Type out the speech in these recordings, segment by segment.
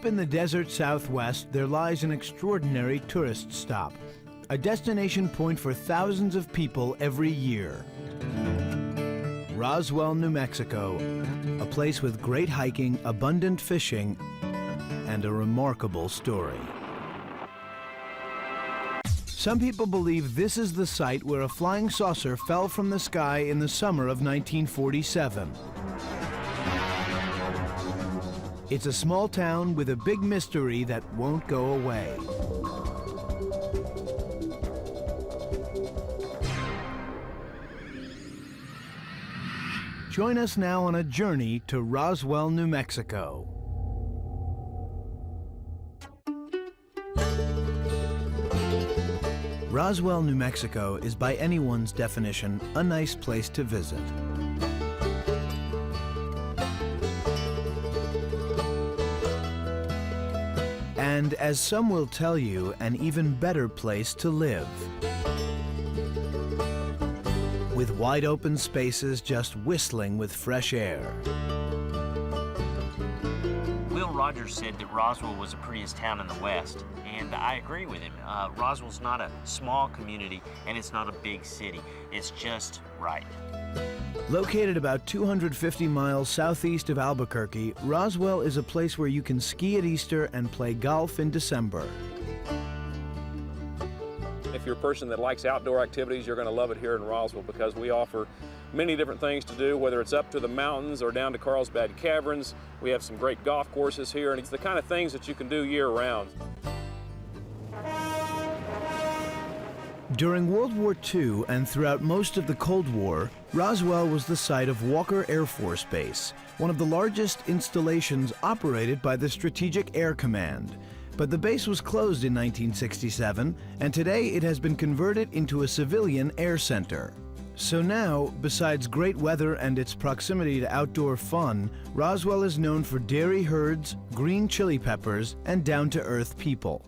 Deep in the desert southwest, there lies an extraordinary tourist stop, a destination point for thousands of people every year. Roswell, New Mexico, a place with great hiking, abundant fishing, and a remarkable story. Some people believe this is the site where a flying saucer fell from the sky in the summer of 1947. It's a small town with a big mystery that won't go away. Join us now on a journey to Roswell, New Mexico. Roswell, New Mexico is by anyone's definition a nice place to visit. And as some will tell you, an even better place to live. With wide open spaces just whistling with fresh air. Will Rogers said that Roswell was the prettiest town in the West, and I agree with him. Roswell's not a small community, and it's not a big city. It's just right. Located about 250 miles southeast of Albuquerque, Roswell is a place where you can ski at Easter and play golf in December. If you're a person that likes outdoor activities, you're going to love it here in Roswell because we offer many different things to do, whether it's up to the mountains or down to Carlsbad Caverns. We have some great golf courses here, and it's the kind of things that you can do year-round. During World War II and throughout most of the Cold War, Roswell was the site of Walker Air Force Base, one of the largest installations operated by the Strategic Air Command. But the base was closed in 1967, and today it has been converted into a civilian air center. So now, besides great weather and its proximity to outdoor fun, Roswell is known for dairy herds, green chili peppers, and down-to-earth people.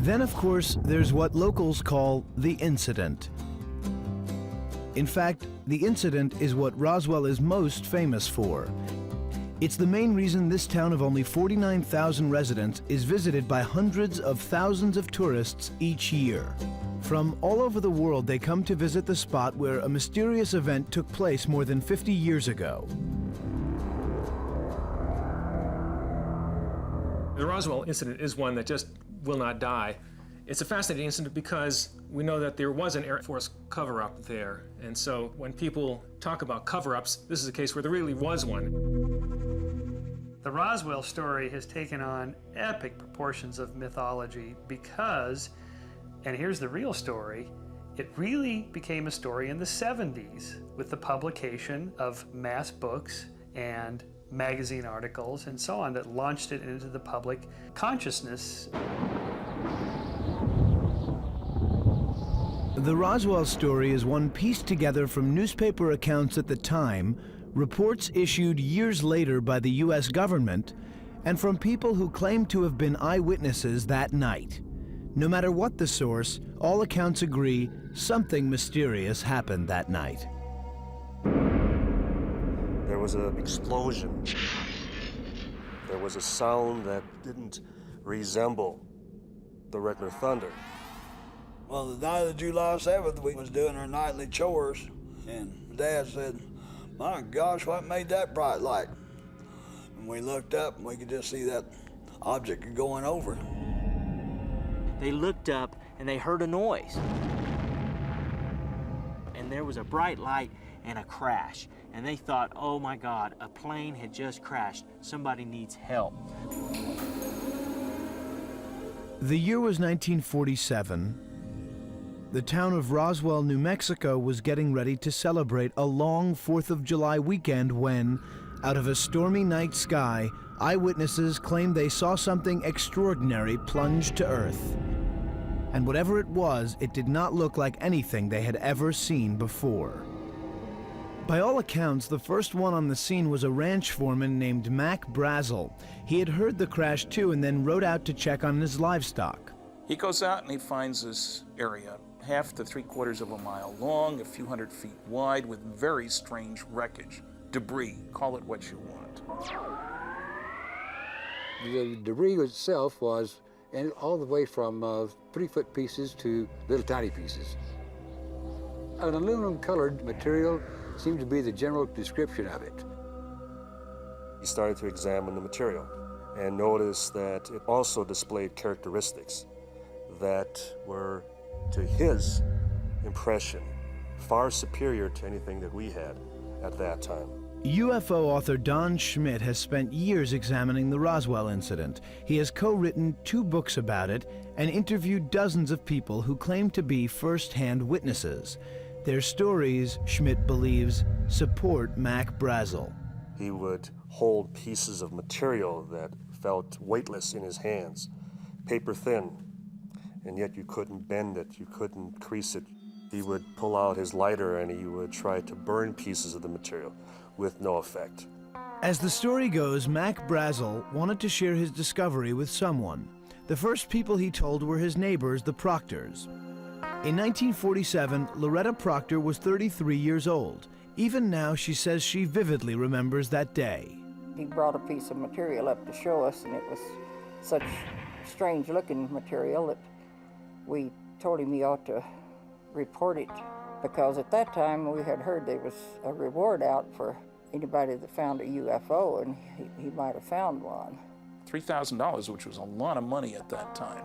Then, of course, there's what locals call the incident. In fact, the incident is what Roswell is most famous for. It's the main reason this town of only 49,000 residents is visited by hundreds of thousands of tourists each year. From all over the world, they come to visit the spot where a mysterious event took place more than 50 years ago. The Roswell incident is one that just will not die. It's a fascinating incident because we know that there was an Air Force cover-up there. And so when people talk about cover-ups, this is a case where there really was one. The Roswell story has taken on epic proportions of mythology because, and here's the real story, it really became a story in the 70s with the publication of mass books and magazine articles and so on that launched it into the public consciousness. The Roswell story is one pieced together from newspaper accounts at the time, reports issued years later by the U.S. government, and from people who claim to have been eyewitnesses that night. No matter what the source, all accounts agree something mysterious happened that night. There was an explosion. There was a sound that didn't resemble the regular thunder. Well, the night of July 7th, we was doing our nightly chores, and Dad said, "My gosh, what made that bright light?" And we looked up, and we could just see that object going over. They looked up, and they heard a noise. And there was a bright light and a crash. And they thought, oh my God, a plane had just crashed. Somebody needs help. The year was 1947. The town of Roswell, New Mexico was getting ready to celebrate a long 4th of July weekend when, out of a stormy night sky, eyewitnesses claimed they saw something extraordinary plunge to Earth. And whatever it was, it did not look like anything they had ever seen before. By all accounts, the first one on the scene was a ranch foreman named Mac Brazzle. He had heard the crash too and then rode out to check on his livestock. He goes out and he finds this area, 1/2 to 3/4 of a mile long, a few hundred feet wide, with very strange wreckage. debris, call it what you want. The debris itself was all the way from 3-foot pieces to little tiny pieces. An aluminum-colored material seemed to be the general description of it. He started to examine the material and noticed that it also displayed characteristics that were, to his impression, far superior to anything that we had at that time. UFO author Don Schmidt has spent years examining the Roswell incident. He has co-written 2 books about it and interviewed dozens of people who claim to be first-hand witnesses. Their stories, Schmidt believes, support Mac Brazzle. He would hold pieces of material that felt weightless in his hands, paper thin, and yet you couldn't bend it, you couldn't crease it. He would pull out his lighter and he would try to burn pieces of the material with no effect. As the story goes, Mac Brazzle wanted to share his discovery with someone. The first people he told were his neighbors, the Proctors. In 1947, Loretta Proctor was 33 years old. Even now, she says she vividly remembers that day. He brought a piece of material up to show us, and it was such strange-looking material that we told him he ought to report it, because at that time we had heard there was a reward out for anybody that found a UFO, and he might have found one. $3,000, which was a lot of money at that time,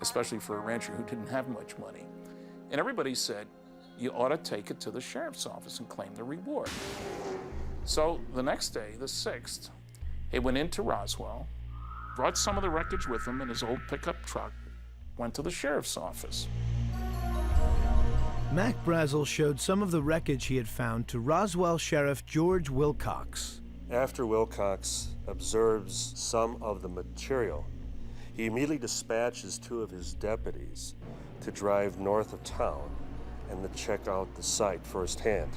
especially for a rancher who didn't have much money. And everybody said, you ought to take it to the sheriff's office and claim the reward. So the next day, the 6th, he went into Roswell, brought some of the wreckage with him in his old pickup truck, went to the sheriff's office. Mac Brazzle showed some of the wreckage he had found to Roswell Sheriff George Wilcox. After Wilcox observes some of the material, he immediately dispatches 2 of his deputies to drive north of town and to check out the site firsthand.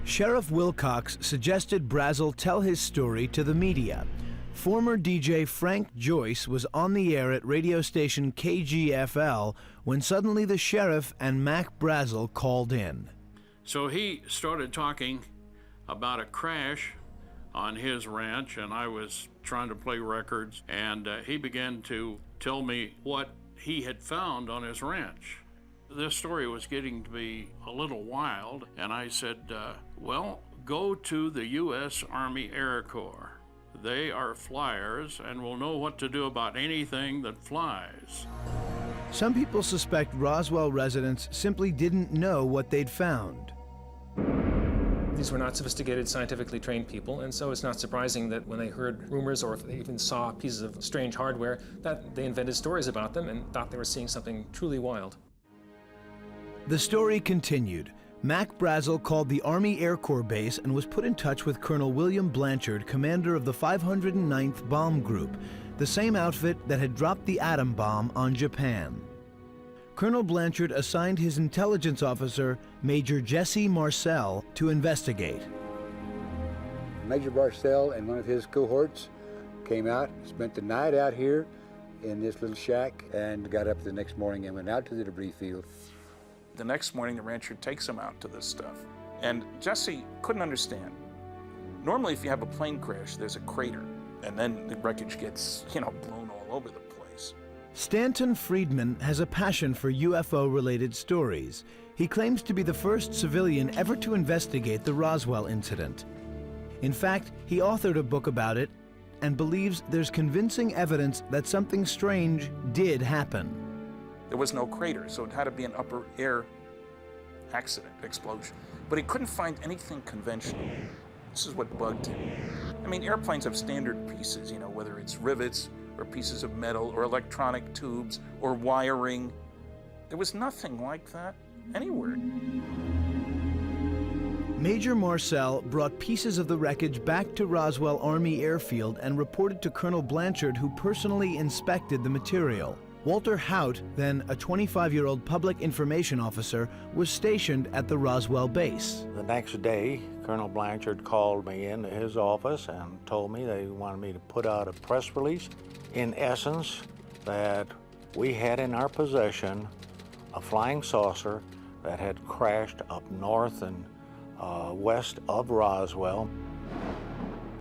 Sheriff Wilcox suggested Brazzle tell his story to the media. Former DJ Frank Joyce was on the air at radio station KGFL when suddenly the sheriff and Mac Brazzle called in. So he started talking about a crash on his ranch, and I was trying to play records, and he began to tell me what he had found on his ranch. This story was getting to be a little wild, and I said, well, go to the U.S. Army Air Corps. They are flyers and will know what to do about anything that flies. Some people suspect Roswell residents simply didn't know what they'd found. These were not sophisticated, scientifically trained people, and so it's not surprising that when they heard rumors or if they even saw pieces of strange hardware, that they invented stories about them and thought they were seeing something truly wild. The story continued. Mac Brazzle called the Army Air Corps base and was put in touch with Colonel William Blanchard, commander of the 509th Bomb Group, the same outfit that had dropped the atom bomb on Japan. Colonel Blanchard assigned his intelligence officer, Major Jesse Marcel, to investigate. Major Marcel and one of his cohorts came out, spent the night out here in this little shack, and got up the next morning and went out to the debris field. The next morning, the rancher takes him out to this stuff. And Jesse couldn't understand. Normally, if you have a plane crash, there's a crater, and then the wreckage gets, blown all over the place. Stanton Friedman has a passion for UFO-related stories. He claims to be the first civilian ever to investigate the Roswell incident. In fact, he authored a book about it and believes there's convincing evidence that something strange did happen. There was no crater, so it had to be an upper air accident, explosion. But he couldn't find anything conventional. This is what bugged him. I mean, airplanes have standard pieces, whether it's rivets or pieces of metal or electronic tubes or wiring. There was nothing like that anywhere. Major Marcel brought pieces of the wreckage back to Roswell Army Airfield and reported to Colonel Blanchard, who personally inspected the material. Walter Hout, then a 25-year-old public information officer, was stationed at the Roswell base. The next day, Colonel Blanchard called me into his office and told me they wanted me to put out a press release. In essence, that we had in our possession a flying saucer that had crashed up north in west of Roswell,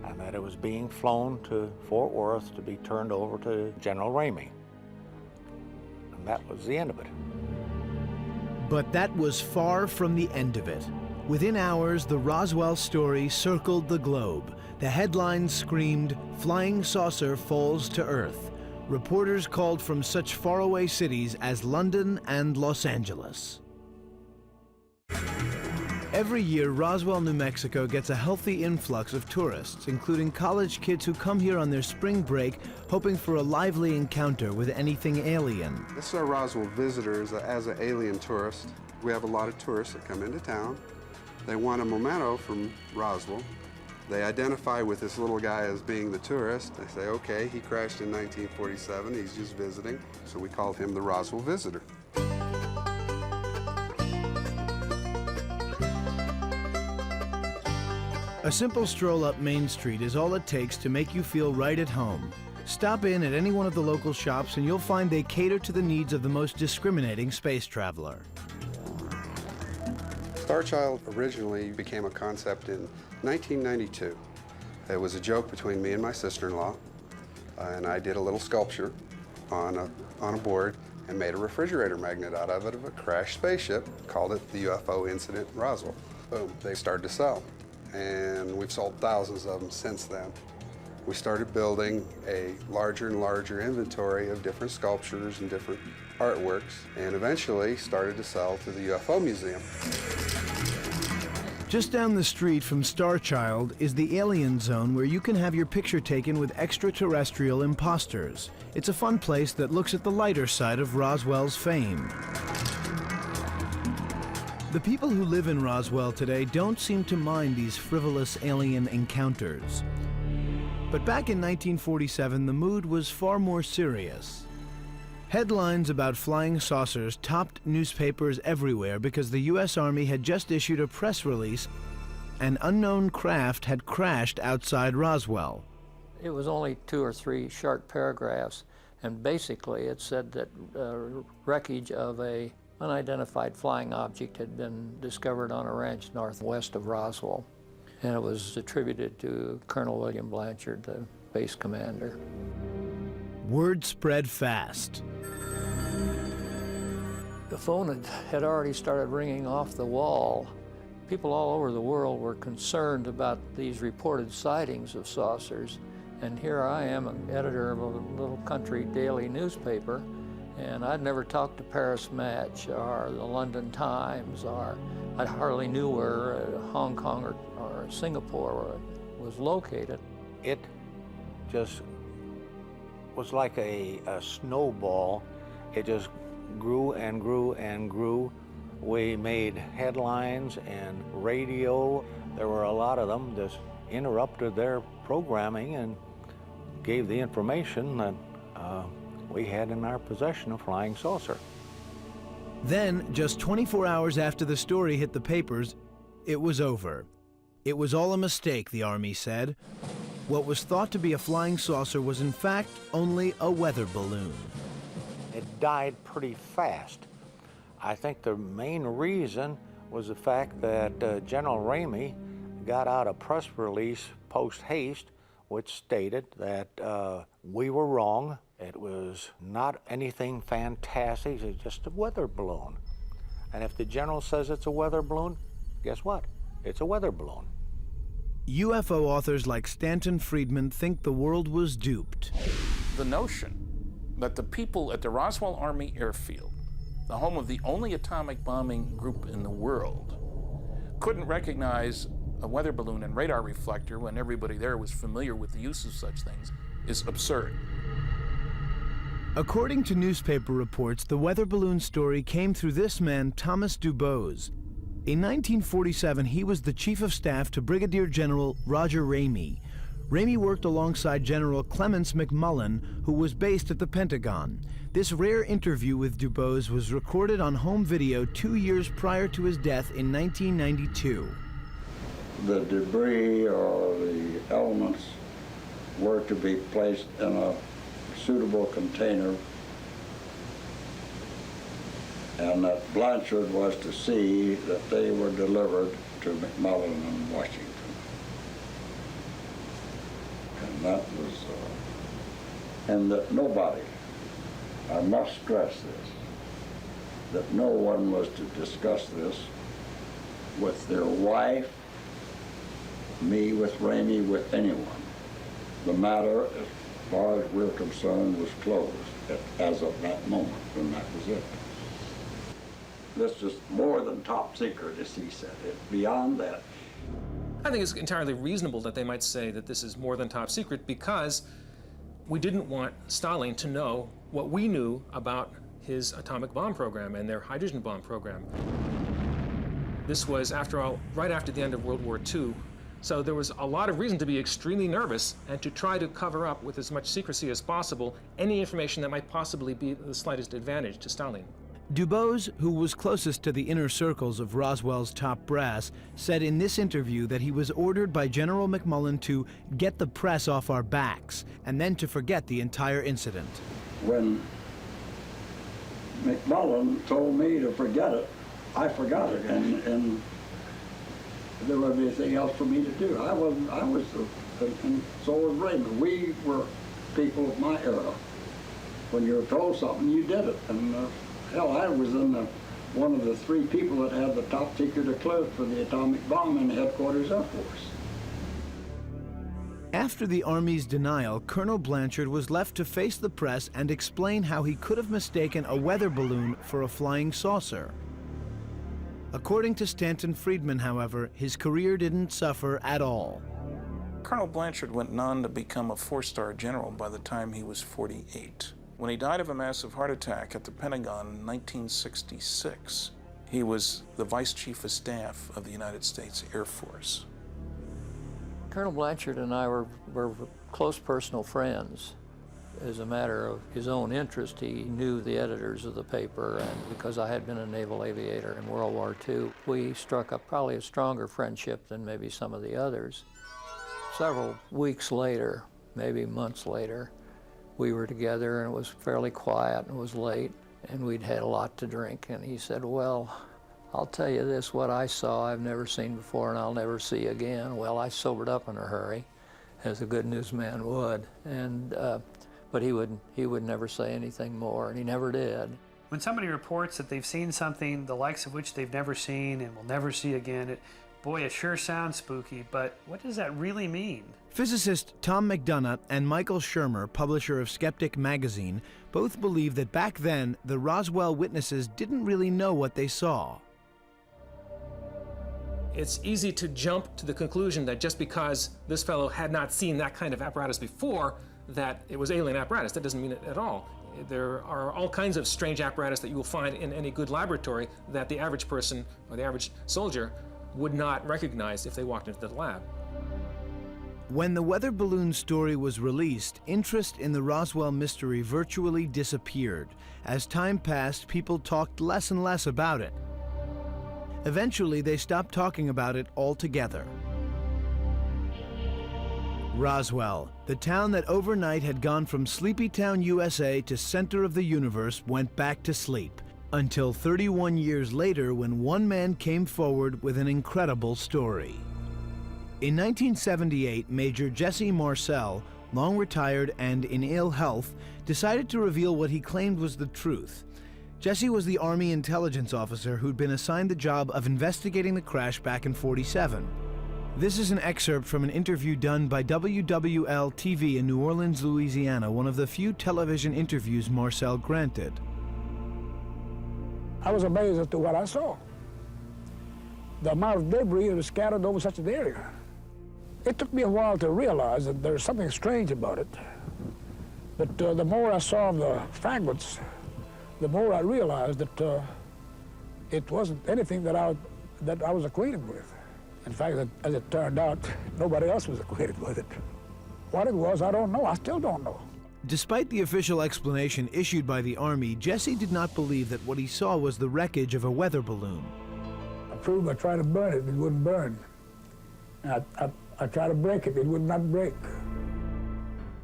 and that it was being flown to Fort Worth to be turned over to General Ramey. And that was the end of it. But that was far from the end of it. Within hours, the Roswell story circled the globe. The headlines screamed, "Flying saucer falls to Earth." Reporters called from such faraway cities as London and Los Angeles. Every year, Roswell, New Mexico gets a healthy influx of tourists, including college kids who come here on their spring break hoping for a lively encounter with anything alien. This is our Roswell visitors as an alien tourist. We have a lot of tourists that come into town. They want a memento from Roswell. They identify with this little guy as being the tourist. They say, okay, he crashed in 1947, he's just visiting. So we called him the Roswell Visitor. A simple stroll up Main Street is all it takes to make you feel right at home. Stop in at any one of the local shops and you'll find they cater to the needs of the most discriminating space traveler. Starchild originally became a concept in 1992. It was a joke between me and my sister-in-law, and I did a little sculpture on a board and made a refrigerator magnet out of it of a crashed spaceship, called it the UFO Incident in Roswell. Boom, they started to sell, and we've sold thousands of them since then. We started building a larger and larger inventory of different sculptures and different artworks, and eventually started to sell to the UFO Museum. Just down the street from Starchild is the Alien Zone, where you can have your picture taken with extraterrestrial imposters. It's a fun place that looks at the lighter side of Roswell's fame. The people who live in Roswell today don't seem to mind these frivolous alien encounters. But back in 1947, the mood was far more serious. Headlines about flying saucers topped newspapers everywhere because the U.S. Army had just issued a press release. An unknown craft had crashed outside Roswell. It was only 2 or 3 short paragraphs, and basically it said that wreckage of a unidentified flying object had been discovered on a ranch northwest of Roswell, and it was attributed to Colonel William Blanchard, the base commander. Word spread fast. The phone had already started ringing off the wall. People all over the world were concerned about these reported sightings of saucers, and here I am, an editor of a little country daily newspaper, and I'd never talked to Paris Match or the London Times, or I hardly knew where Hong Kong or Singapore was located. It just was like a snowball. It just grew and grew and grew. We made headlines and radio. There were a lot of them just interrupted their programming and gave the information that we had in our possession, a flying saucer. Then, just 24 hours after the story hit the papers, it was over. It was all a mistake, the Army said. What was thought to be a flying saucer was in fact only a weather balloon. It died pretty fast. I think the main reason was the fact that General Ramey got out a press release post-haste which stated that we were wrong. It was not anything fantastic, it's just a weather balloon. And if the general says it's a weather balloon, guess what? It's a weather balloon. UFO authors like Stanton Friedman think the world was duped. The notion that the people at the Roswell Army Airfield, the home of the only atomic bombing group in the world, couldn't recognize a weather balloon and radar reflector when everybody there was familiar with the use of such things is absurd. According to newspaper reports, the weather balloon story came through this man, Thomas Dubose. In 1947, he was the chief of staff to Brigadier General Roger Ramey. Ramey worked alongside General Clements McMullen, who was based at the Pentagon. This rare interview with Dubose was recorded on home video 2 years prior to his death in 1992. The debris or the elements were to be placed in a suitable container, and that Blanchard was to see that they were delivered to McMullen in Washington. And that was, and that nobody, I must stress this, that no one was to discuss this with their wife, me with Ramey, with anyone. The matter, as far as we're concerned, was closed as of that moment, and that was it. This is more than top secret, as he said. It's beyond that. I think it's entirely reasonable that they might say that this is more than top secret because we didn't want Stalin to know what we knew about his atomic bomb program and their hydrogen bomb program. This was, after all, right after the end of World War II, so there was a lot of reason to be extremely nervous and to try to cover up with as much secrecy as possible any information that might possibly be the slightest advantage to Stalin. Dubose, who was closest to the inner circles of Roswell's top brass, said in this interview that he was ordered by General McMullen to get the press off our backs and then to forget the entire incident. When McMullen told me to forget it, I forgot it, and there wasn't anything else for me to do. And so was Raymond. We were people of my era. When you were told something, you did it. And hell, I was in one of the 3 people that had the top secret eclipse for the atomic bomb in the headquarters Air Force. After the Army's denial, Colonel Blanchard was left to face the press and explain how he could have mistaken a weather balloon for a flying saucer. According to Stanton Friedman, however, his career didn't suffer at all. Colonel Blanchard went on to become a 4-star general by the time he was 48. When he died of a massive heart attack at the Pentagon in 1966, he was the Vice Chief of Staff of the United States Air Force. Colonel Blanchard and I were close personal friends. As a matter of his own interest, he knew the editors of the paper, and because I had been a naval aviator in World War II, we struck up probably a stronger friendship than maybe some of the others. Several weeks later, maybe months later, we were together and it was fairly quiet and it was late and we'd had a lot to drink, and he said, well, I'll tell you this, what I saw I've never seen before and I'll never see again. Well, I sobered up in a hurry, as a good newsman would, and but he would never say anything more, and he never did. When somebody reports that they've seen something the likes of which they've never seen and will never see again, boy, it sure sounds spooky, but what does that really mean? Physicist Tom McDonough and Michael Shermer, publisher of Skeptic magazine, both believe that back then, the Roswell witnesses didn't really know what they saw. It's easy to jump to the conclusion that just because this fellow had not seen that kind of apparatus before, that it was alien apparatus. That doesn't mean it at all. There are all kinds of strange apparatus that you will find in any good laboratory that the average person or the average soldier would not recognize if they walked into the lab. When the weather balloon story was released, interest in the Roswell mystery virtually disappeared. As time passed, people talked less and less about it. Eventually, they stopped talking about it altogether. Roswell, the town that overnight had gone from Sleepytown, USA to center of the universe, went back to sleep, until 31 years later when one man came forward with an incredible story. In 1978, Major Jesse Marcel, long retired and in ill health, decided to reveal what he claimed was the truth. Jesse was the Army intelligence officer who'd been assigned the job of investigating the crash back in '47. This is an excerpt from an interview done by WWL-TV in New Orleans, Louisiana, one of the few television interviews Marcel granted. I was amazed as to what I saw. The amount of debris that was scattered over such an area. It took me a while to realize that there's something strange about it. But the more I saw of the fragments, the more I realized that it wasn't anything that I was acquainted with. In fact, as it turned out, nobody else was acquainted with it. What it was, I don't know. I still don't know. Despite the official explanation issued by the Army, Jesse did not believe that what he saw was the wreckage of a weather balloon. I proved by trying to burn it, it wouldn't burn. I tried to break it, it would not break.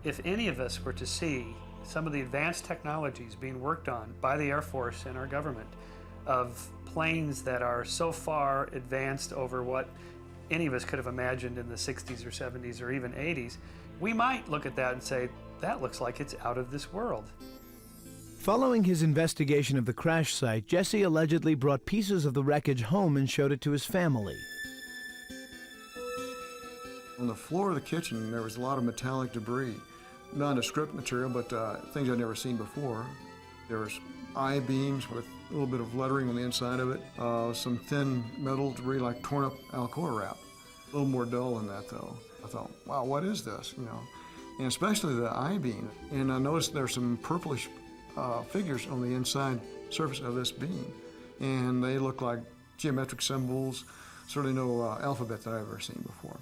If any of us were to see some of the advanced technologies being worked on by the Air Force and our government of planes that are so far advanced over what any of us could have imagined in the 60s or 70s or even 80s, we might look at that and say, that looks like it's out of this world. Following his investigation of the crash site, Jesse allegedly brought pieces of the wreckage home and showed it to his family. On the floor of the kitchen, there was a lot of metallic debris. Nondescript material, but things I'd never seen before. There was I-beams with a little bit of lettering on the inside of it, some thin metal debris like torn up Alcoa wrap. A little more dull than that though. I thought, wow, what is this, you know? And especially the I-beam. And I noticed there's some purplish figures on the inside surface of this beam. And they look like geometric symbols, certainly no alphabet that I've ever seen before.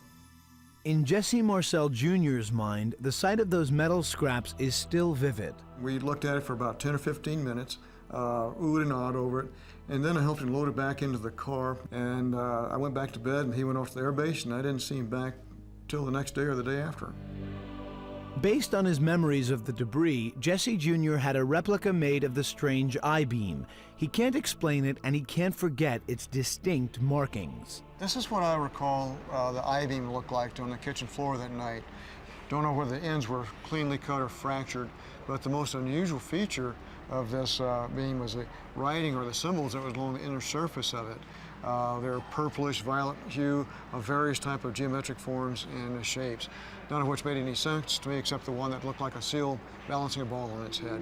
In Jesse Marcel Jr.'s mind, the sight of those metal scraps is still vivid. We looked at it for about 10 or 15 minutes, oohed and awed over it, and then I helped him load it back into the car, and I went back to bed, and he went off to the air base, and I didn't see him back till the next day or the day after. Based on his memories of the debris, Jesse Jr. had a replica made of the strange I-beam. He can't explain it, and he can't forget its distinct markings. This is what I recall the I-beam looked like on the kitchen floor that night. Don't know whether the ends were cleanly cut or fractured, but the most unusual feature of this beam was the writing or the symbols that was along the inner surface of it. They're purplish, violet hue of various type of geometric forms and shapes, none of which made any sense to me except the one that looked like a seal balancing a ball on its head.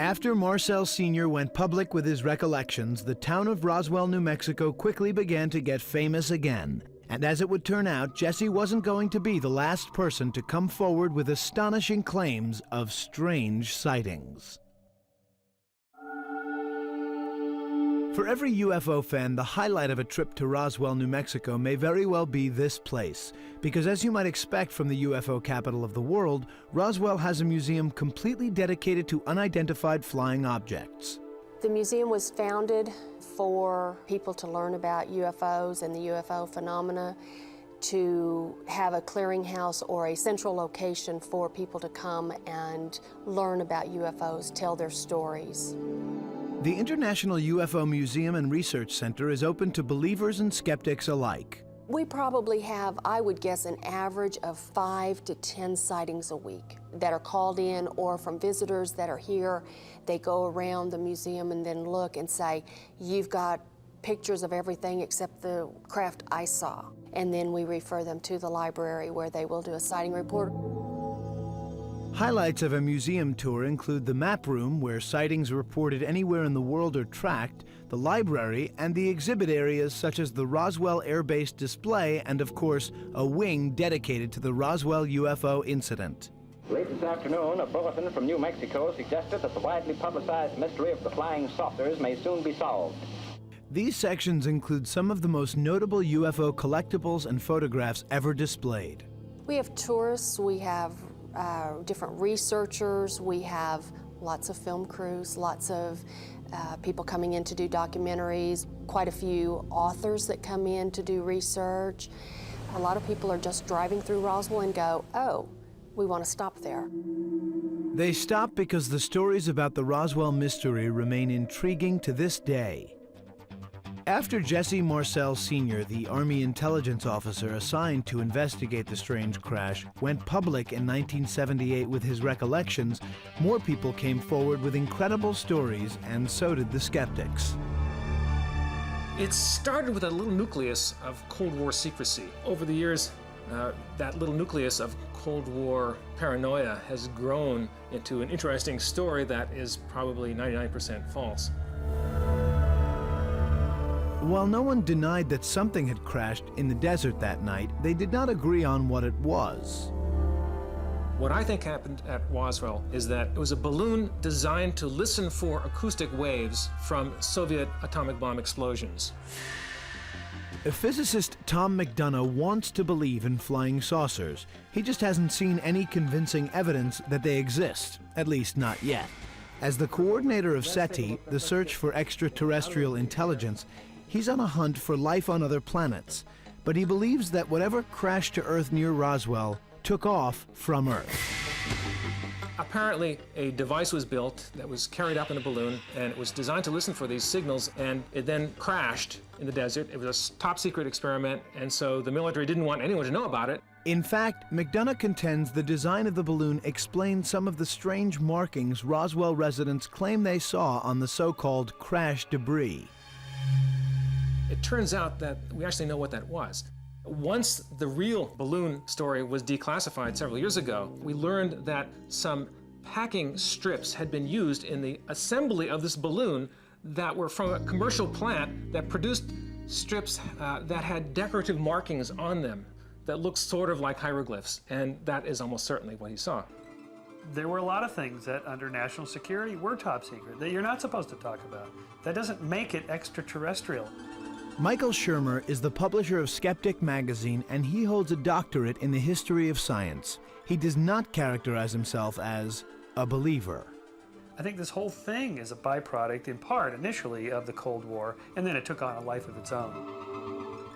After Marcel Sr. went public with his recollections, the town of Roswell, New Mexico quickly began to get famous again. And as it would turn out, Jesse wasn't going to be the last person to come forward with astonishing claims of strange sightings. For every UFO fan, the highlight of a trip to Roswell, New Mexico may very well be this place, because as you might expect from the UFO capital of the world, Roswell has a museum completely dedicated to unidentified flying objects. The museum was founded for people to learn about UFOs and the UFO phenomena, to have a clearinghouse or a central location for people to come and learn about UFOs, tell their stories. The International UFO Museum and Research Center is open to believers and skeptics alike. We probably have, I would guess, an average of 5 to 10 sightings a week that are called in or from visitors that are here. They go around the museum and then look and say, you've got pictures of everything except the craft I saw. And then we refer them to the library where they will do a sighting report. Highlights of a museum tour include the map room, where sightings reported anywhere in the world are tracked, the library, and the exhibit areas such as the Roswell Air Base display and, of course, a wing dedicated to the Roswell UFO incident. Late this afternoon, a bulletin from New Mexico suggested that the widely publicized mystery of the flying saucers may soon be solved. These sections include some of the most notable UFO collectibles and photographs ever displayed. We have tourists, we have different researchers, we have lots of film crews, lots of people coming in to do documentaries, quite a few authors that come in to do research. A lot of people are just driving through Roswell and go, oh, we want to stop there. They stop because the stories about the Roswell mystery remain intriguing to this day. After Jesse Marcel Sr., the Army intelligence officer assigned to investigate the strange crash, went public in 1978 with his recollections, more people came forward with incredible stories, and so did the skeptics. It started with a little nucleus of Cold War secrecy. Over the years, that little nucleus of Cold War paranoia has grown into an interesting story that is probably 99% false. While no one denied that something had crashed in the desert that night, they did not agree on what it was. What I think happened at Roswell is that it was a balloon designed to listen for acoustic waves from Soviet atomic bomb explosions. Physicist Tom McDonough wants to believe in flying saucers. He just hasn't seen any convincing evidence that they exist, at least not yet. As the coordinator of SETI, the search for extraterrestrial intelligence, he's on a hunt for life on other planets, but he believes that whatever crashed to Earth near Roswell took off from Earth. Apparently, a device was built that was carried up in a balloon, and it was designed to listen for these signals, and it then crashed in the desert. It was a top secret experiment, and so the military didn't want anyone to know about it. In fact, McDonough contends the design of the balloon explains some of the strange markings Roswell residents claim they saw on the so-called crash debris. It turns out that we actually know what that was. Once the real balloon story was declassified several years ago, we learned that some packing strips had been used in the assembly of this balloon that were from a commercial plant that produced strips that had decorative markings on them that looked sort of like hieroglyphs, and that is almost certainly what he saw. There were a lot of things that under national security were top secret that you're not supposed to talk about. That doesn't make it extraterrestrial. Michael Shermer is the publisher of Skeptic magazine, and he holds a doctorate in the history of science. He does not characterize himself as a believer. I think this whole thing is a byproduct, in part, initially, of the Cold War, and then it took on a life of its own.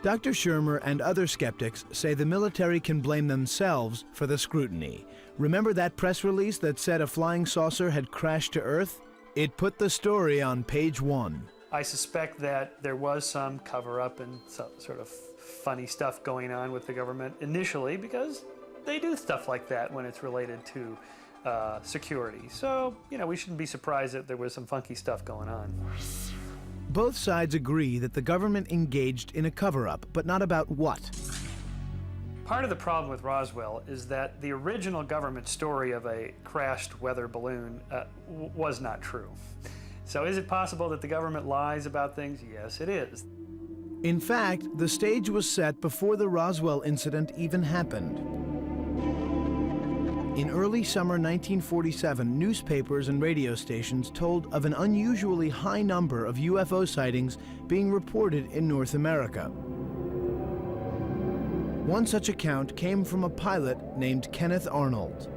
Dr. Shermer and other skeptics say the military can blame themselves for the scrutiny. Remember that press release that said a flying saucer had crashed to Earth? It put the story on page 1. I suspect that there was some cover-up and some sort of funny stuff going on with the government initially, because they do stuff like that when it's related to security. So, we shouldn't be surprised that there was some funky stuff going on. Both sides agree that the government engaged in a cover-up, but not about what. Part of the problem with Roswell is that the original government story of a crashed weather balloon was not true. So is it possible that the government lies about things? Yes, it is. In fact, the stage was set before the Roswell incident even happened. In early summer 1947, newspapers and radio stations told of an unusually high number of UFO sightings being reported in North America. One such account came from a pilot named Kenneth Arnold.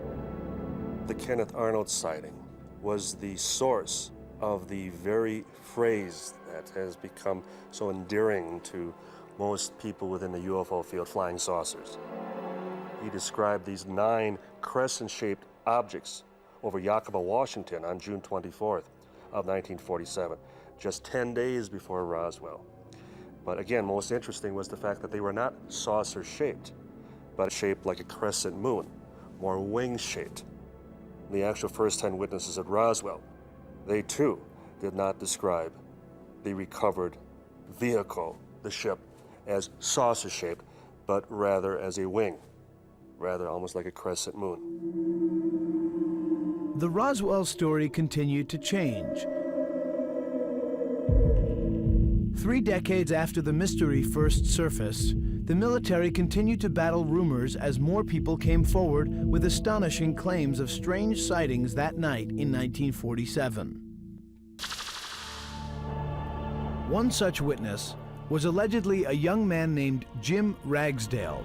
The Kenneth Arnold sighting was the source of the very phrase that has become so endearing to most people within the UFO field, flying saucers. He described these 9 crescent-shaped objects over Yakima, Washington on June 24th of 1947, just 10 days before Roswell. But again, most interesting was the fact that they were not saucer-shaped, but shaped like a crescent moon, more wing-shaped. The actual first 10 witnesses at Roswell, they too did not describe the recovered vehicle, the ship, as saucer-shaped, but rather as a wing, rather almost like a crescent moon. The Roswell story continued to change. 3 decades after the mystery first surfaced, the military continued to battle rumors as more people came forward with astonishing claims of strange sightings that night in 1947. One such witness was allegedly a young man named Jim Ragsdale.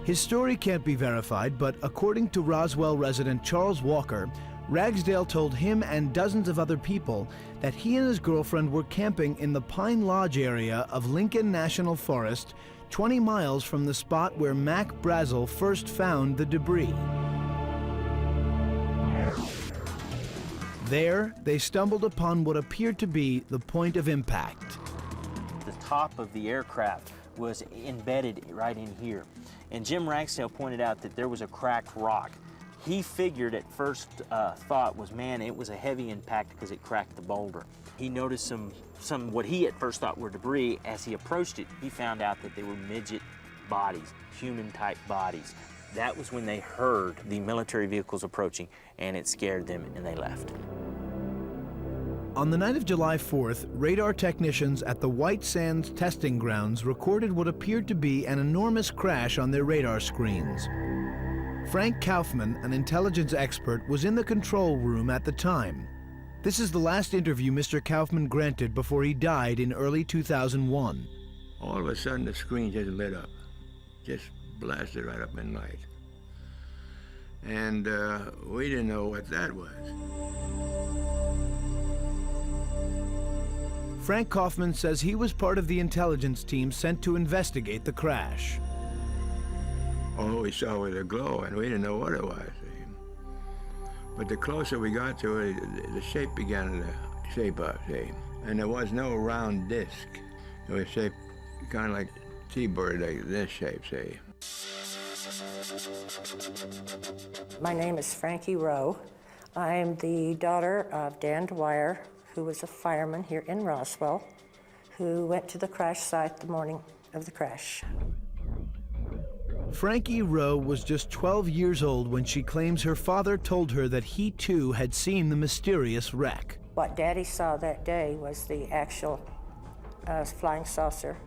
His story can't be verified, but according to Roswell resident Charles Walker, Ragsdale told him and dozens of other people that he and his girlfriend were camping in the Pine Lodge area of Lincoln National Forest, 20 miles from the spot where Mac Brazzle first found the debris. There, they stumbled upon what appeared to be the point of impact. The top of the aircraft was embedded right in here. And Jim Ragsdale pointed out that there was a cracked rock. He figured at first thought was, man, it was a heavy impact because it cracked the boulder. He noticed some what he at first thought were debris. As he approached it, he found out that they were midget bodies, human-type bodies. That was when they heard the military vehicles approaching, and it scared them, and they left. On the night of July 4th, radar technicians at the White Sands testing grounds recorded what appeared to be an enormous crash on their radar screens. Frank Kaufman, an intelligence expert, was in the control room at the time. This is the last interview Mr. Kaufman granted before he died in early 2001. All of a sudden, the screen just lit up, just blasted right up in light. And we didn't know what that was. Frank Kaufman says he was part of the intelligence team sent to investigate the crash. All we saw was a glow, and we didn't know what it was. But the closer we got to it, the shape began to shape up, see? And there was no round disc. It was shaped kind of like T-bird, like this shape, see? My name is Frankie Rowe. I'm the daughter of Dan Dwyer, who was a fireman here in Roswell, who went to the crash site the morning of the crash. Frankie Rowe was just 12 years old when she claims her father told her that he too had seen the mysterious wreck. What Daddy saw that day was the actual flying saucer.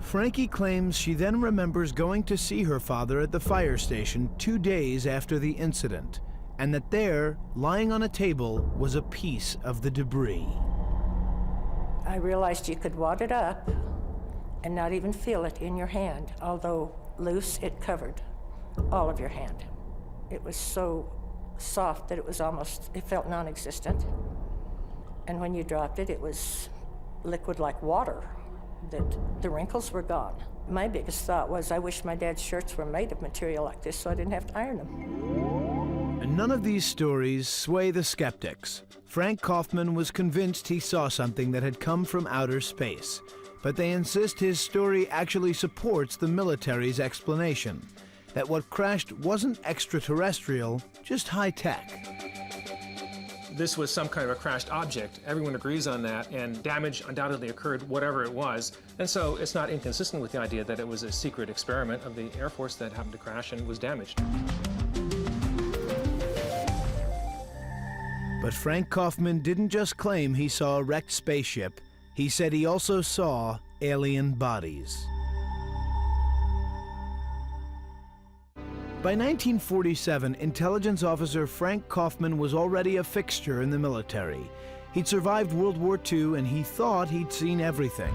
Frankie claims she then remembers going to see her father at the fire station 2 days after the incident, and that there, lying on a table, was a piece of the debris. I realized you could wad it up and not even feel it in your hand. Although loose, it covered all of your hand. It was so soft that it felt non-existent. And when you dropped it, it was liquid like water, that the wrinkles were gone. My biggest thought was, I wish my dad's shirts were made of material like this so I didn't have to iron them. And none of these stories sway the skeptics. Frank Kaufman was convinced he saw something that had come from outer space, but they insist his story actually supports the military's explanation, that what crashed wasn't extraterrestrial, just high-tech. This was some kind of a crashed object. Everyone agrees on that, and damage undoubtedly occurred, whatever it was. And so it's not inconsistent with the idea that it was a secret experiment of the Air Force that happened to crash and was damaged. But Frank Kaufman didn't just claim he saw a wrecked spaceship. He said he also saw alien bodies. By 1947, intelligence officer Frank Kaufman was already a fixture in the military. He'd survived World War II and he thought he'd seen everything.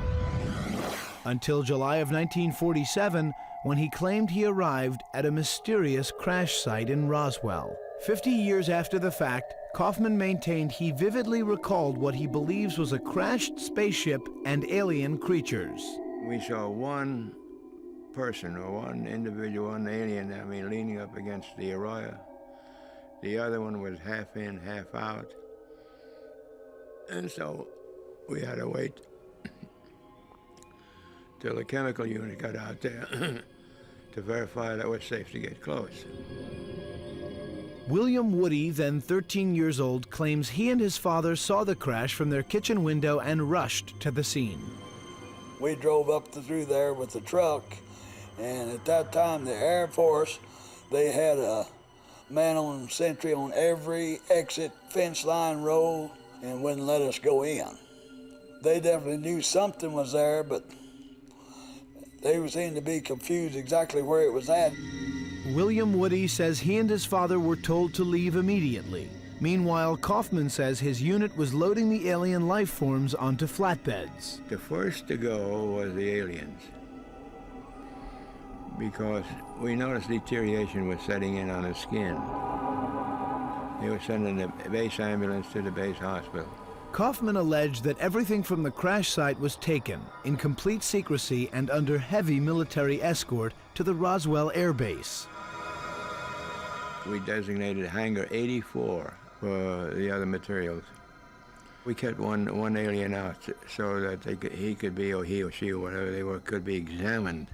Until July of 1947, when he claimed he arrived at a mysterious crash site in Roswell. 50 years after the fact, Kaufman maintained he vividly recalled what he believes was a crashed spaceship and alien creatures. We saw one person, or one individual, one alien, leaning up against the arroyo. The other one was half in, half out. And so we had to wait till the chemical unit got out there to verify that it was safe to get close. William Woody, then 13 years old, claims he and his father saw the crash from their kitchen window and rushed to the scene. We drove up through there with the truck, and at that time, the Air Force, they had a man on sentry on every exit fence line row and wouldn't let us go in. They definitely knew something was there, but they seemed to be confused exactly where it was at. William Woody says he and his father were told to leave immediately. Meanwhile, Kaufman says his unit was loading the alien life forms onto flatbeds. The first to go was the aliens, because we noticed deterioration was setting in on his skin. They were sending the base ambulance to the base hospital. Kaufman alleged that everything from the crash site was taken, in complete secrecy and under heavy military escort, to the Roswell Air Base. We designated Hangar 84 for the other materials. We kept one alien out so that he could be, or he or she, or whatever they were, could be examined.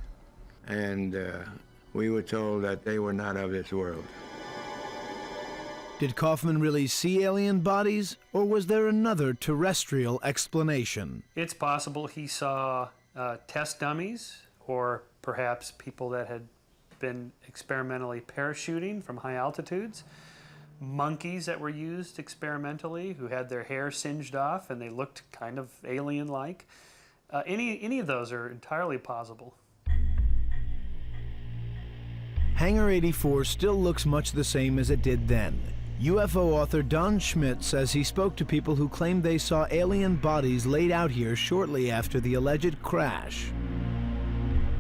And we were told that they were not of this world. Did Kaufman really see alien bodies, or was there another terrestrial explanation? It's possible he saw test dummies, or perhaps people that had been experimentally parachuting from high altitudes, monkeys that were used experimentally who had their hair singed off and they looked kind of alien-like. Any of those are entirely possible. Hangar 84 still looks much the same as it did then. UFO author Don Schmidt says he spoke to people who claimed they saw alien bodies laid out here shortly after the alleged crash.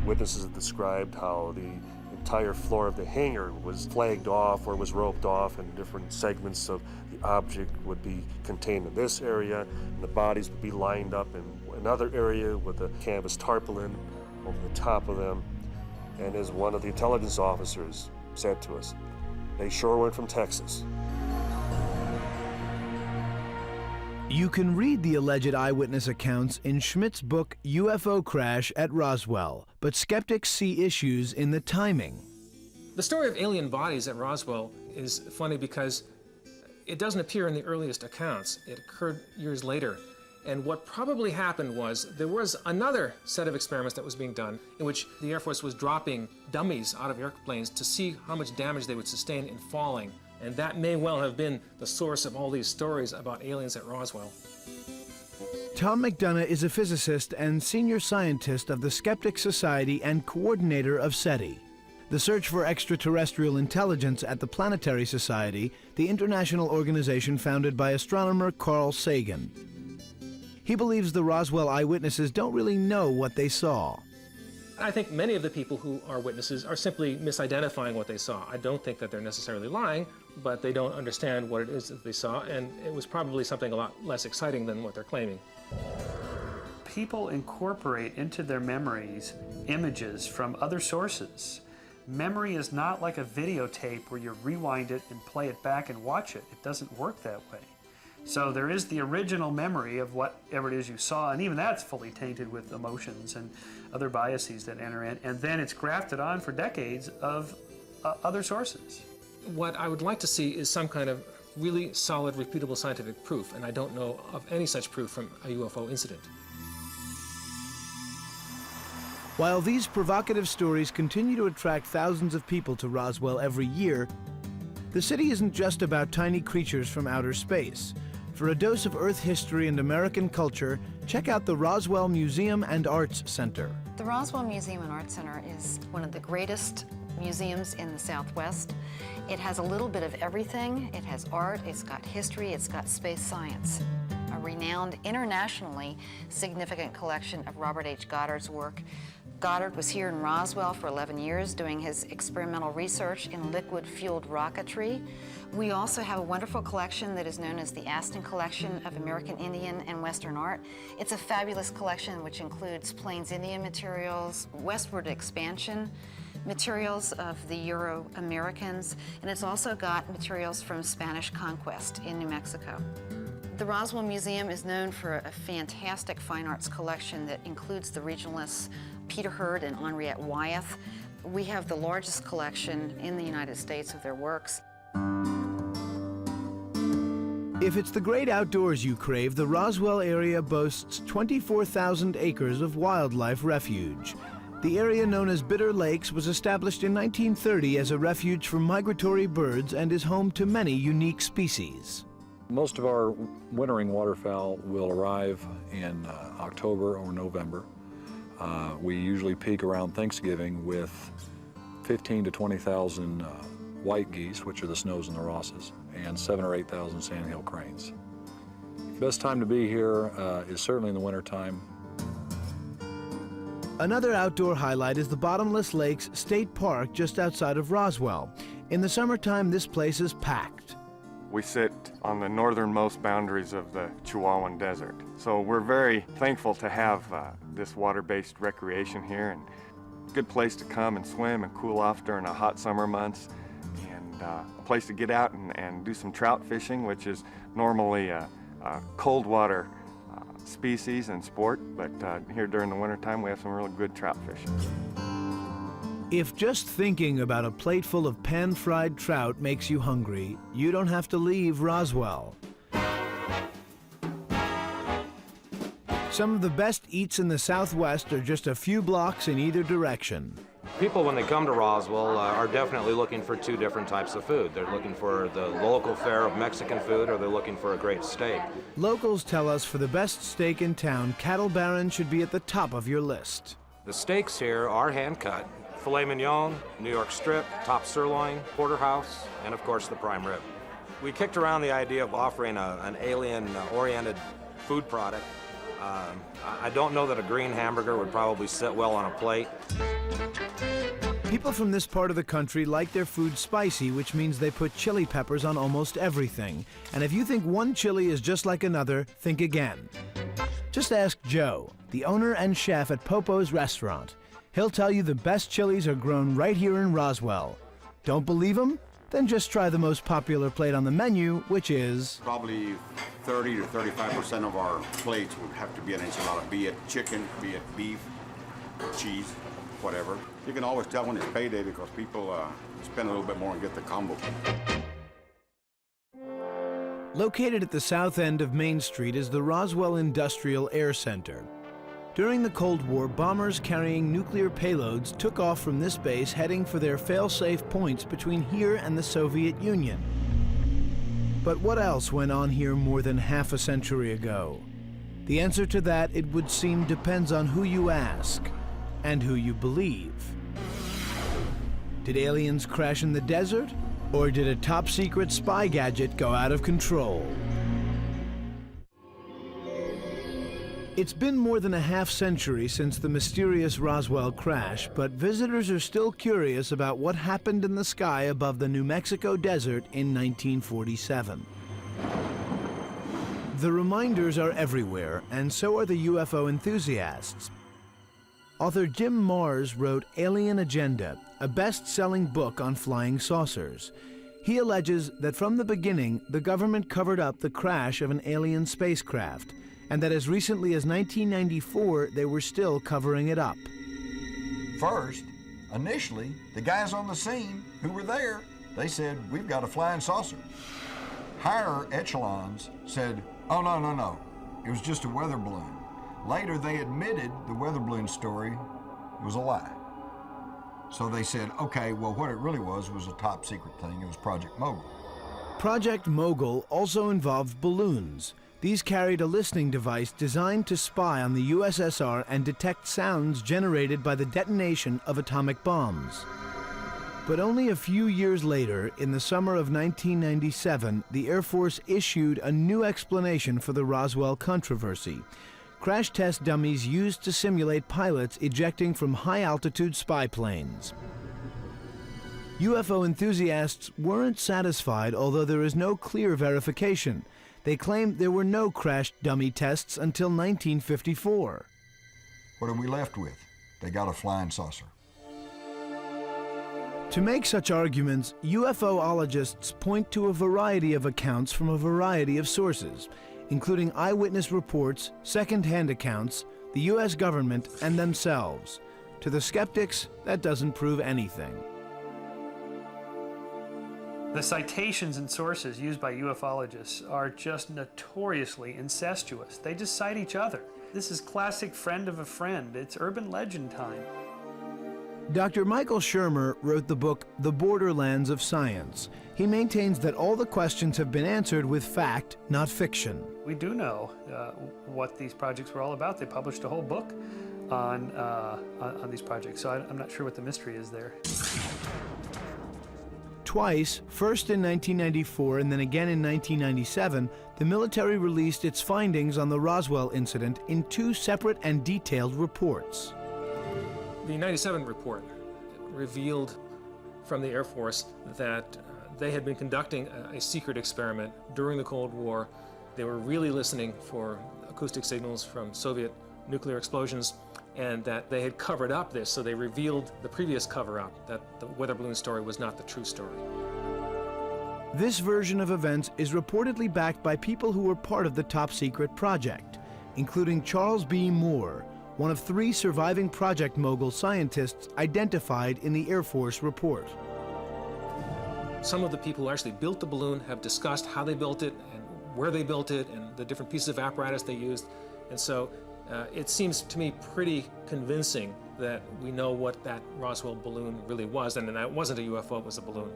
Witnesses have described how the entire floor of the hangar was flagged off or was roped off, and different segments of the object would be contained in this area, and the bodies would be lined up in another area with a canvas tarpaulin over the top of them. And as one of the intelligence officers said to us, They sure went from Texas. You can read the alleged eyewitness accounts in Schmidt's book UFO Crash at Roswell, but skeptics see issues in the timing. The story of alien bodies at Roswell is funny because it doesn't appear in the earliest accounts. It occurred years later. And what probably happened was there was another set of experiments that was being done in which the Air Force was dropping dummies out of airplanes to see how much damage they would sustain in falling. And that may well have been the source of all these stories about aliens at Roswell. Tom McDonough is a physicist and senior scientist of the Skeptic Society and coordinator of SETI, the search for extraterrestrial intelligence at the Planetary Society, the international organization founded by astronomer Carl Sagan. He believes the Roswell eyewitnesses don't really know what they saw. I think many of the people who are witnesses are simply misidentifying what they saw. I don't think that they're necessarily lying, but they don't understand what it is that they saw, and it was probably something a lot less exciting than what they're claiming. People incorporate into their memories images from other sources. Memory is not like a videotape where you rewind it and play it back and watch it. It doesn't work that way. So there is the original memory of whatever it is you saw, and even that's fully tainted with emotions and other biases that enter in, and then it's grafted on for decades of other sources. What I would like to see is some kind of really solid, repeatable scientific proof, and I don't know of any such proof from a UFO incident. While these provocative stories continue to attract thousands of people to Roswell every year, the city isn't just about tiny creatures from outer space. For a dose of Earth history and American culture, check out the Roswell Museum and Arts Center. The Roswell Museum and Arts Center is one of the greatest museums in the Southwest. It has a little bit of everything. It has art, it's got history, it's got space science. A renowned, internationally significant collection of Robert H. Goddard's work. Goddard was here in Roswell for 11 years doing his experimental research in liquid-fueled rocketry. We also have a wonderful collection that is known as the Aston Collection of American Indian and Western Art. It's a fabulous collection which includes Plains Indian materials, westward expansion materials of the Euro-Americans, and it's also got materials from Spanish conquest in New Mexico. The Roswell Museum is known for a fantastic fine arts collection that includes the regionalists Peter Hurd and Henriette Wyeth. We have the largest collection in the United States of their works. If it's the great outdoors you crave, the Roswell area boasts 24,000 acres of wildlife refuge. The area known as Bitter Lakes was established in 1930 as a refuge for migratory birds and is home to many unique species. Most of our wintering waterfowl will arrive in October or November. We usually peak around Thanksgiving with 15 to 20,000 white geese, which are the snows and the Rosses, and 7,000 or 8,000 sandhill cranes. Best time to be here is certainly in the wintertime. Another outdoor highlight is the Bottomless Lakes State Park just outside of Roswell. In the summertime, this place is packed. We sit on the northernmost boundaries of the Chihuahuan Desert. So we're very thankful to have this water-based recreation here, and good place to come and swim and cool off during the hot summer months, and a place to get out and do some trout fishing, which is normally a cold water species and sport, but here during the wintertime we have some really good trout fishing. If just thinking about a plate full of pan-fried trout makes you hungry, you don't have to leave Roswell. Some of the best eats in the Southwest are just a few blocks in either direction. People, when they come to Roswell, are definitely looking for two different types of food. They're looking for the local fare of Mexican food, or they're looking for a great steak. Locals tell us for the best steak in town, Cattle Baron should be at the top of your list. The steaks here are hand-cut. Filet mignon, New York strip, top sirloin, porterhouse, and of course the prime rib. We kicked around the idea of offering an alien-oriented food product. I don't know that a green hamburger would probably sit well on a plate. People from this part of the country like their food spicy, which means they put chili peppers on almost everything. And if you think one chili is just like another, think again. Just ask Joe, the owner and chef at Popo's Restaurant. He'll tell you the best chilies are grown right here in Roswell. Don't believe him? then just try the most popular plate on the menu, which is probably 30 to 35% of our plates would have to be an enchilada, be it chicken, be it beef, cheese, whatever. You can always tell when it's payday because people spend a little bit more and get the combo. Located at the south end of Main Street is the Roswell Industrial Air Center. During the Cold War, bombers carrying nuclear payloads took off from this base heading for their fail-safe points between here and the Soviet Union. But what else went on here more than half a century ago? The answer to that, it would seem, depends on who you ask and who you believe. Did aliens crash in the desert? Or did a top-secret spy gadget go out of control? It's been more than a half-century since the mysterious Roswell crash, but visitors are still curious about what happened in the sky above the New Mexico desert in 1947. The reminders are everywhere, and so are the UFO enthusiasts. Author Jim Marrs wrote Alien Agenda, a best-selling book on flying saucers. He alleges that from the beginning, the government covered up the crash of an alien spacecraft, and that as recently as 1994, they were still covering it up. First, initially, the guys on the scene who were there, they said, "We've got a flying saucer." Higher echelons said, "Oh, no, it was just a weather balloon." Later, they admitted the weather balloon story was a lie. So they said, okay, well, what it really was a top secret thing. It was Project Mogul. Project Mogul also involved balloons. These carried a listening device designed to spy on the USSR and detect sounds generated by the detonation of atomic bombs. But only a few years later, in the summer of 1997, the Air Force issued a new explanation for the Roswell controversy. Crash test dummies used to simulate pilots ejecting from high-altitude spy planes. UFO enthusiasts weren't satisfied, although there is no clear verification. They claim there were no crash dummy tests until 1954. What are we left with? They got a flying saucer. To make such arguments, UFOologists point to a variety of accounts from a variety of sources, including eyewitness reports, second-hand accounts, the U.S. government, and themselves. To the skeptics, that doesn't prove anything. The citations and sources used by ufologists are just notoriously incestuous. They just cite each other. This is classic friend of a friend. It's urban legend time. Dr. Michael Shermer wrote the book The Borderlands of Science. He maintains that all the questions have been answered with fact, not fiction. We do know what these projects were all about. They published a whole book on these projects, so I'm not sure what the mystery is there. Twice, first in 1994 and then again in 1997, the military released its findings on the Roswell incident in two separate and detailed reports. The 97 report revealed from the Air Force that they had been conducting a secret experiment during the Cold War. They were really listening for acoustic signals from Soviet nuclear explosions, and that they had covered up this, so they revealed the previous cover-up, that the weather balloon story was not the true story. This version of events is reportedly backed by people who were part of the top-secret project, including Charles B. Moore, one of 3 surviving Project Mogul scientists identified in the Air Force report. Some of the people who actually built the balloon have discussed how they built it and where they built it and the different pieces of apparatus they used. And so it seems to me pretty convincing that we know what that Roswell balloon really was, and that wasn't a UFO, it was a balloon.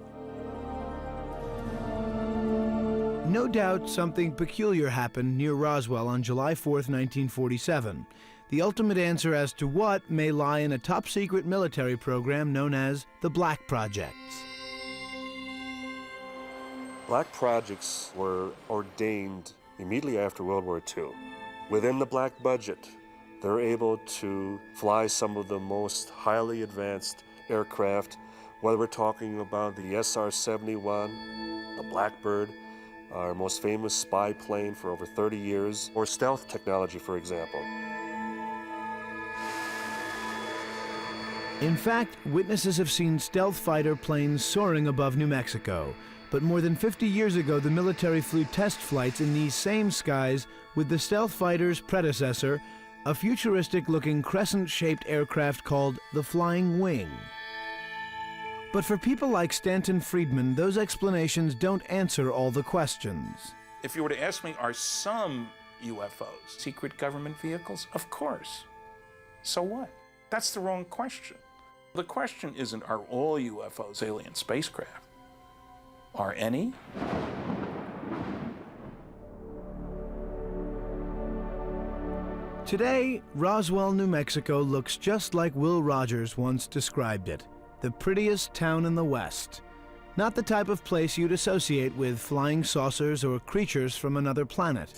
No doubt something peculiar happened near Roswell on July 4th, 1947. The ultimate answer as to what may lie in a top-secret military program known as the Black Projects. Black projects were ordained immediately after World War II. Within the black budget, they're able to fly some of the most highly advanced aircraft, whether we're talking about the SR-71, the Blackbird, our most famous spy plane for over 30 years, or stealth technology, for example. In fact, witnesses have seen stealth fighter planes soaring above New Mexico. But more than 50 years ago, the military flew test flights in these same skies with the stealth fighter's predecessor, a futuristic-looking crescent-shaped aircraft called the Flying Wing. But for people like Stanton Friedman, those explanations don't answer all the questions. If you were to ask me, are some UFOs secret government vehicles? Of course. So what? That's the wrong question. The question isn't, are all UFOs alien spacecraft? Are any? Today, Roswell, New Mexico looks just like Will Rogers once described it, the prettiest town in the West. Not the type of place you'd associate with flying saucers or creatures from another planet.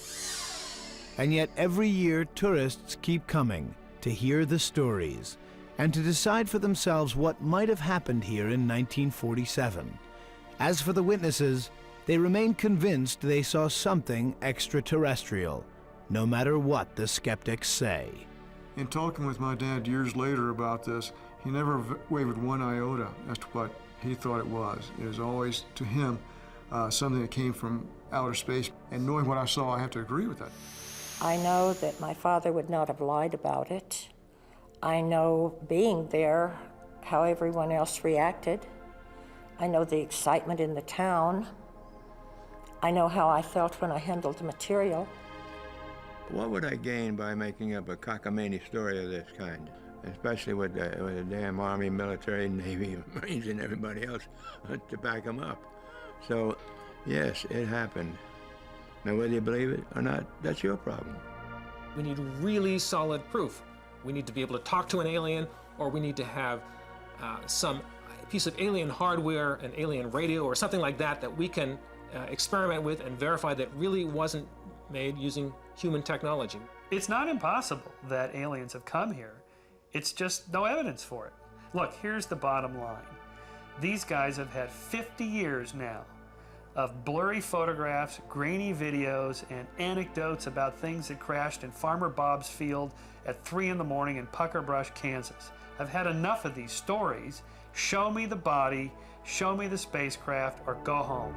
And yet every year, tourists keep coming to hear the stories and to decide for themselves what might have happened here in 1947. As for the witnesses, they remain convinced they saw something extraterrestrial, no matter what the skeptics say. In talking with my dad years later about this, he never wavered one iota as to what he thought it was. It was always, to him, something that came from outer space. And knowing what I saw, I have to agree with that. I know that my father would not have lied about it. I know, being there, how everyone else reacted. I know the excitement in the town. I know how I felt when I handled the material. What would I gain by making up a cockamamie story of this kind? Especially with the damn Army, military, Navy, Marines, and everybody else to back them up. So, yes, it happened. Now, whether you believe it or not, that's your problem. We need really solid proof. We need to be able to talk to an alien, or we need to have some piece of alien hardware, an alien radio, or something like that that we can experiment with and verify that really wasn't made using human technology. It's not impossible that aliens have come here. It's just no evidence for it. Look, here's the bottom line. These guys have had 50 years now of blurry photographs, grainy videos, and anecdotes about things that crashed in Farmer Bob's field at 3 in the morning in Pucker Brush, Kansas. I've had enough of these stories. Show me the body, show me the spacecraft, or go home.